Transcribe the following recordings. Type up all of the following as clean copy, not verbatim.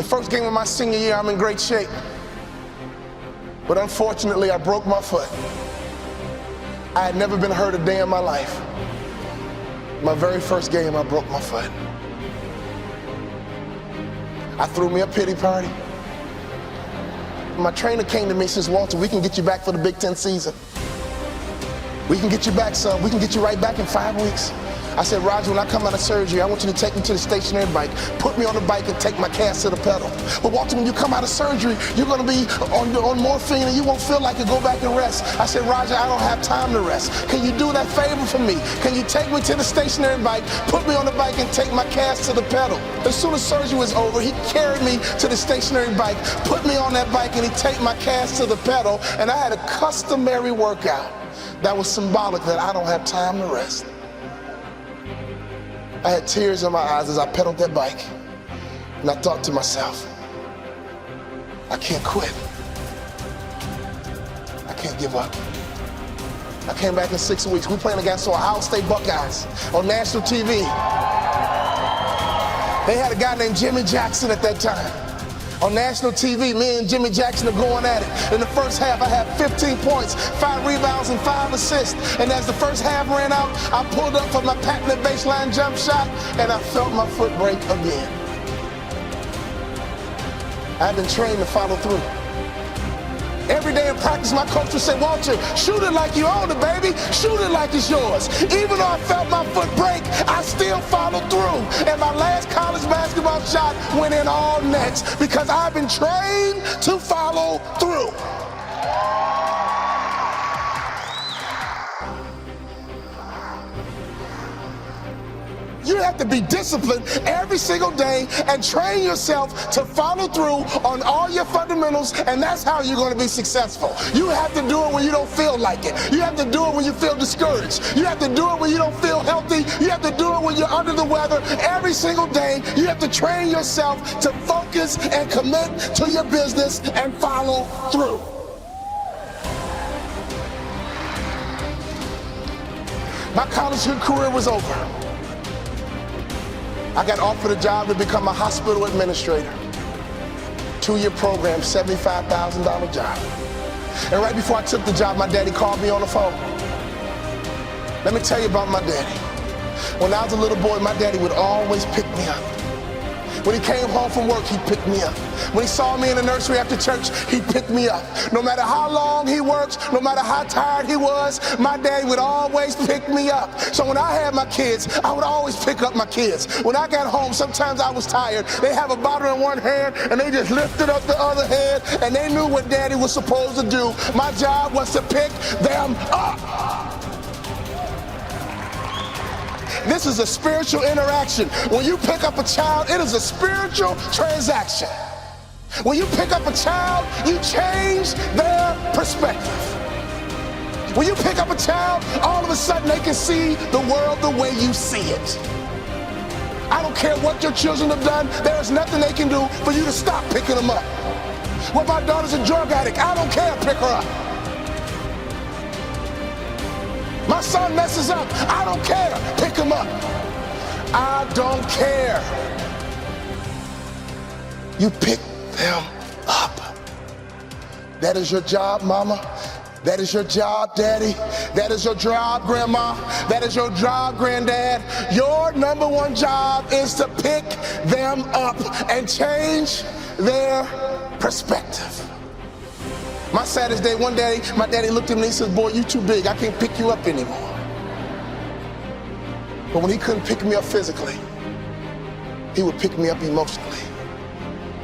The first game of my senior year, I'm in great shape. But unfortunately, I broke my foot. I had never been hurt a day in my life. My very first game, I broke my foot. I threw me a pity party. My trainer came to me and says, Walter, we can get you back for the Big Ten season. We can get you back, son. We can get you right back in 5 weeks. I said, Roger, when I come out of surgery, I want you to take me to the stationary bike, put me on the bike and take my cast to the pedal. But Walter, when you come out of surgery, you're going to be on morphine and you won't feel like it. Go back and rest. I said, Roger, I don't have time to rest. Can you do that favor for me? Can you take me to the stationary bike, put me on the bike and take my cast to the pedal? As soon as surgery was over, he carried me to the stationary bike, put me on that bike, and he take my cast to the pedal, and I had a customary workout that was symbolic that I don't have time to rest. I had tears in my eyes as I pedaled that bike, and I thought to myself, I can't quit. I can't give up. I came back in 6 weeks. We playing against the Ohio State Buckeyes on national TV. They had a guy named Jimmy Jackson at that time. On national TV, me and Jimmy Jackson are going at it. In the first half, I had 15 points, 5 rebounds, and 5 assists. And as the first half ran out, I pulled up for my patented baseline jump shot, and I felt my foot break again. I've been trained to follow through. Every day in practice, my coach would say, Walter, shoot it like you own it, baby. Shoot it like it's yours. Even though I felt my foot break, I still followed through. And my last college basketball shot went in all nets because I've been trained to follow through. You have to be disciplined every single day and train yourself to follow through on all your fundamentals, and that's how you're going to be successful. You have to do it when you don't feel like it. You have to do it when you feel discouraged. You have to do it when you don't feel healthy. You have to do it when you're under the weather. Every single day, you have to train yourself to focus and commit to your business and follow through. My college career was over. I got offered a job to become a hospital administrator. 2-year program, $75,000 job. And right before I took the job, my daddy called me on the phone. Let me tell you about my daddy. When I was a little boy, my daddy would always pick me up. When he came home from work, he'd pick me up. When he saw me in the nursery after church, he'd pick me up. No matter how long he worked, no matter how tired he was, my daddy would always pick me up. So when I had my kids, I would always pick up my kids. When I got home, sometimes I was tired. They have a bottle in one hand, and they just lifted up the other hand, and they knew what daddy was supposed to do. My job was to pick them up. This is a spiritual interaction. When you pick up a child, it is a spiritual transaction. When you pick up a child, you change their perspective. When you pick up a child, all of a sudden they can see the world the way you see it. I don't care what your children have done, there is nothing they can do for you to stop picking them up. Well, my daughter's a drug addict, I don't care, pick her up. My son messes up, I don't care, pick him up. I don't care. You pick them up. That is your job, mama. That is your job, daddy. That is your job, grandma. That is your job, granddad. Your number one job is to pick them up and change their perspective. My saddest day, one day, my daddy looked at me and he said, boy, you too big. I can't pick you up anymore. But when he couldn't pick me up physically, he would pick me up emotionally.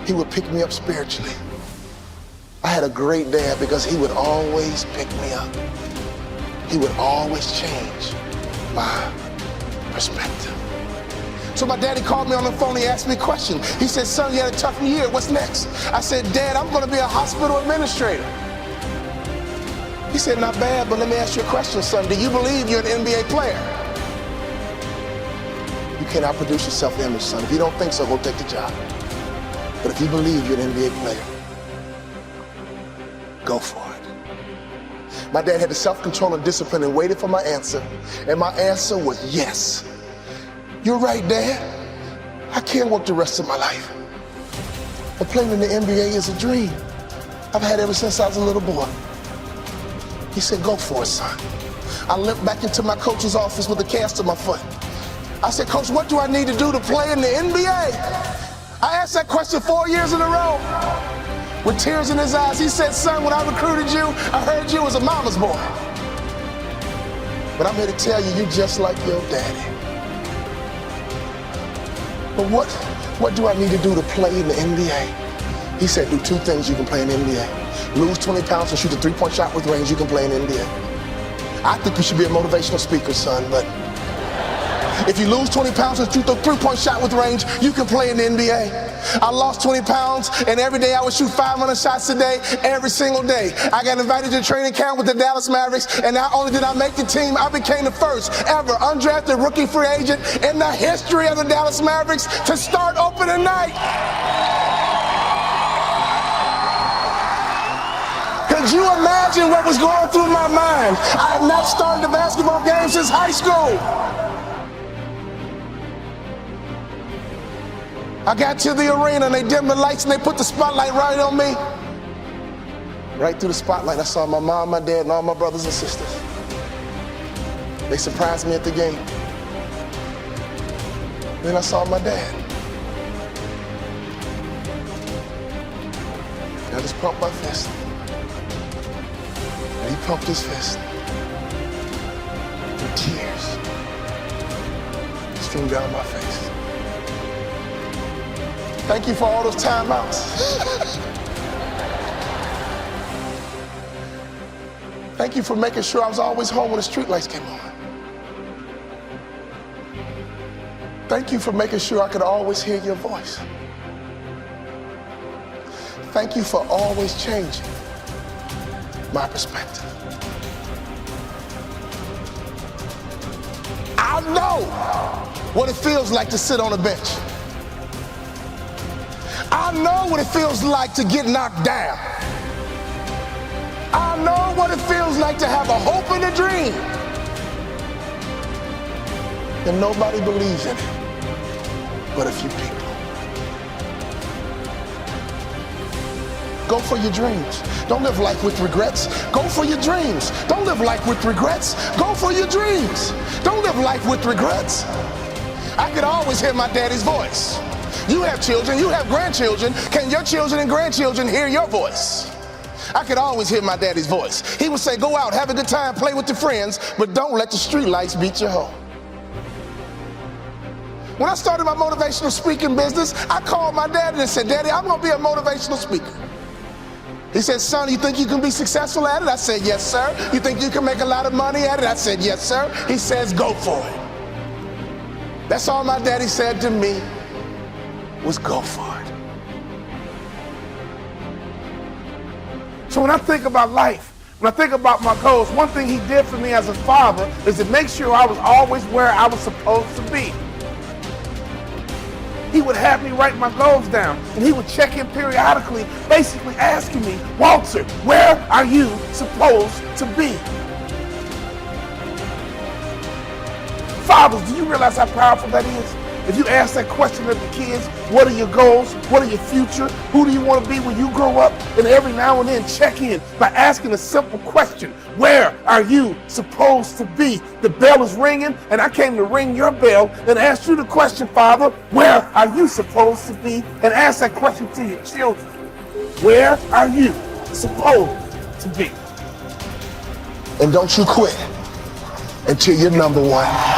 He would pick me up spiritually. I had a great dad because he would always pick me up. He would always change my perspective. So my daddy called me on the phone, he asked me a question. He said, son, you had a tough year, what's next? I said, Dad, I'm gonna be a hospital administrator. He said, not bad, but let me ask you a question, son. Do you believe you're an NBA player? You can't outproduce your self-image, son. If you don't think so, go take the job. But if you believe you're an NBA player, go for it. My dad had the self-control and discipline and waited for my answer. And my answer was yes. You're right, Dad. I can't work the rest of my life. But playing in the NBA is a dream I've had ever since I was a little boy. He said, go for it, son. I limped back into my coach's office with a cast on my foot. I said, Coach, what do I need to do to play in the NBA? I asked that question 4 years in a row. With tears in his eyes, he said, son, when I recruited you, I heard you was a mama's boy. But I'm here to tell you, you're just like your daddy. But what do I need to do to play in the NBA? He said, do two things you can play in the NBA. Lose 20 pounds and shoot a three-point shot with range, you can play in the NBA. I think you should be a motivational speaker, son, but if you lose 20 pounds and shoot a three-point shot with range, you can play in the NBA. I lost 20 pounds, and every day I would shoot 500 shots a day, every single day. I got invited to training camp with the Dallas Mavericks, and not only did I make the team, I became the first ever undrafted rookie free agent in the history of the Dallas Mavericks to start opening night. Could you imagine what was going through my mind? I had not started a basketball game since high school. I got to the arena and they dimmed the lights and they put the spotlight right on me. Right through the spotlight, I saw my mom, my dad, and all my brothers and sisters. They surprised me at the game. Then I saw my dad. I just pumped my fist. And he pumped his fist. And tears streamed down my face. Thank you for all those timeouts. Thank you for making sure I was always home when the streetlights came on. Thank you for making sure I could always hear your voice. Thank you for always changing my perspective. I know what it feels like to sit on a bench. I know what it feels like to get knocked down. I know what it feels like to have a hope and a dream, and nobody believes in it but a few people. Go for your dreams. Don't live life with regrets. Go for your dreams. Don't live life with regrets. Go for your dreams. Don't live life with regrets. I could always hear my daddy's voice. You have children, you have grandchildren. Can your children and grandchildren hear your voice? I could always hear my daddy's voice. He would say, go out, have a good time, play with your friends, but don't let the street lights beat you home. When I started my motivational speaking business, I called my daddy and said, Daddy, I'm gonna be a motivational speaker. He said, son, you think you can be successful at it? I said, yes, sir. You think you can make a lot of money at it? I said, yes, sir. He says, go for it. That's all my daddy said to me was go for it. So when I think about life, when I think about my goals, one thing he did for me as a father is to make sure I was always where I was supposed to be. He would have me write my goals down, and he would check in periodically, basically asking me, Walter, where are you supposed to be? Fathers, do you realize how powerful that is? If you ask that question of the kids, what are your goals? What are your future? Who do you want to be when you grow up? And every now and then check in by asking a simple question. Where are you supposed to be? The bell is ringing, and I came to ring your bell and ask you the question, Father, where are you supposed to be? And ask that question to your children. Where are you supposed to be? And don't you quit until you're number one.